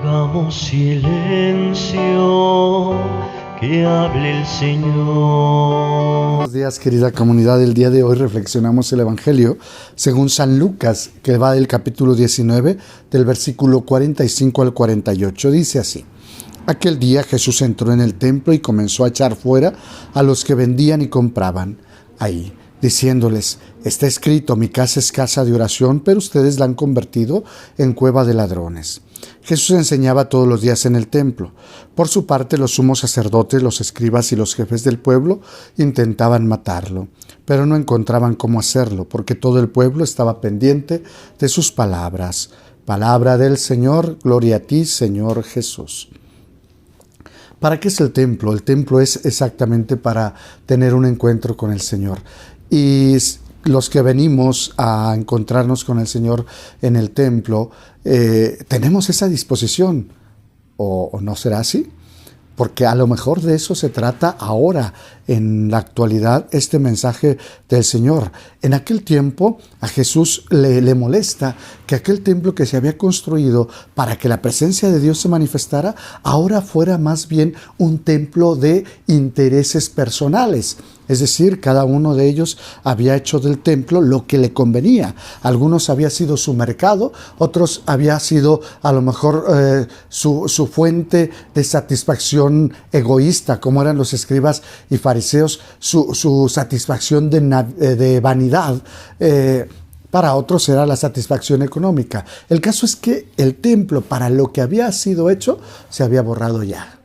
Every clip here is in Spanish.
Hagamos silencio, que hable el Señor. Buenos días, querida comunidad. El día de hoy reflexionamos el Evangelio según San Lucas, que va del capítulo 19, del versículo 45 al 48. Dice así: Aquel día Jesús entró en el templo y comenzó a echar fuera a los que vendían y compraban ahí, diciéndoles: está escrito, mi casa es casa de oración, pero ustedes la han convertido en cueva de ladrones. Jesús enseñaba todos los días en el templo. Por su parte, los sumos sacerdotes, los escribas y los jefes del pueblo intentaban matarlo, pero no encontraban cómo hacerlo, porque todo el pueblo estaba pendiente de sus palabras. Palabra del Señor, gloria a ti, Señor Jesús. ¿Para qué es el templo? El templo es exactamente para tener un encuentro con el Señor. Y los que venimos a encontrarnos con el Señor en el templo, tenemos esa disposición. ¿O no será así? Porque a lo mejor de eso se trata ahora, en la actualidad, este mensaje del Señor. En aquel tiempo a Jesús le molesta que aquel templo que se había construido para que la presencia de Dios se manifestara, ahora fuera más bien un templo de intereses personales. Es decir, cada uno de ellos había hecho del templo lo que le convenía. Algunos había sido su mercado, otros había sido a lo mejor su fuente de satisfacción egoísta, como eran los escribas y fariseos, su satisfacción de vanidad. Para otros era la satisfacción económica. El caso es que el templo, para lo que había sido hecho, se había borrado ya.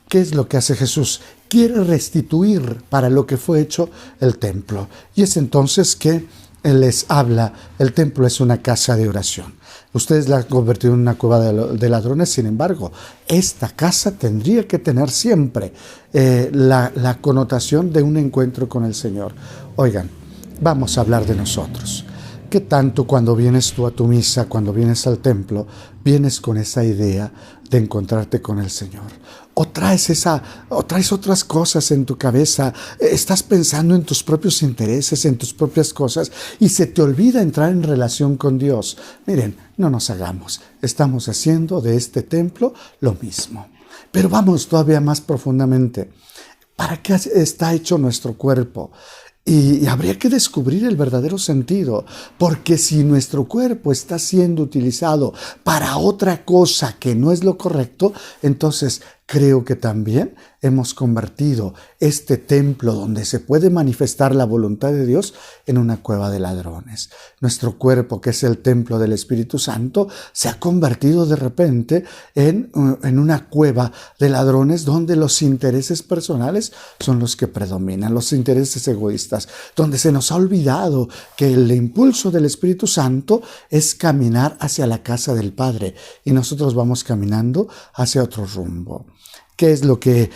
¿Qué es lo que hace Jesús? Quiere restituir para lo que fue hecho el templo. Y es entonces que Él les habla: el templo es una casa de oración. Ustedes la han convertido en una cueva de ladrones. Sin embargo, esta casa tendría que tener siempre la connotación de un encuentro con el Señor. Oigan, vamos a hablar de nosotros. ¿Qué tanto cuando vienes tú a tu misa, cuando vienes al templo, vienes con esa idea de encontrarte con el Señor? ¿O traes otras cosas en tu cabeza? Estás pensando en tus propios intereses, en tus propias cosas, y se te olvida entrar en relación con Dios. Miren, no nos hagamos. Estamos haciendo de este templo lo mismo. Pero vamos todavía más profundamente. ¿Para qué está hecho nuestro cuerpo? Y habría que descubrir el verdadero sentido, porque si nuestro cuerpo está siendo utilizado para otra cosa que no es lo correcto, entonces creo que también hemos convertido este templo donde se puede manifestar la voluntad de Dios en una cueva de ladrones. Nuestro cuerpo, que es el templo del Espíritu Santo, se ha convertido de repente en una cueva de ladrones donde los intereses personales son los que predominan, los intereses egoístas, donde se nos ha olvidado que el impulso del Espíritu Santo es caminar hacia la casa del Padre y nosotros vamos caminando hacia otro rumbo. ¿Qué es lo que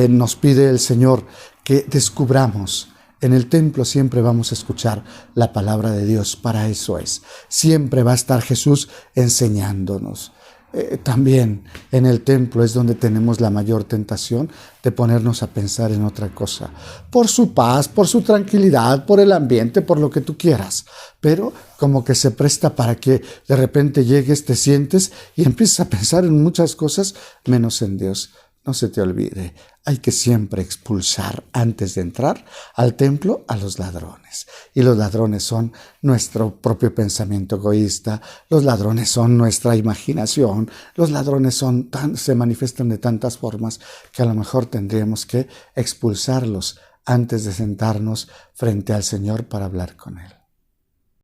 nos pide el Señor? Que descubramos. En el templo siempre vamos a escuchar la palabra de Dios, para eso es. Siempre va a estar Jesús enseñándonos. También en el templo es donde tenemos la mayor tentación de ponernos a pensar en otra cosa. Por su paz, por su tranquilidad, por el ambiente, por lo que tú quieras. Pero como que se presta para que de repente llegues, te sientes y empieces a pensar en muchas cosas menos en Dios. No se te olvide, hay que siempre expulsar antes de entrar al templo a los ladrones. Y los ladrones son nuestro propio pensamiento egoísta, los ladrones son nuestra imaginación, los ladrones se manifiestan de tantas formas que a lo mejor tendríamos que expulsarlos antes de sentarnos frente al Señor para hablar con Él.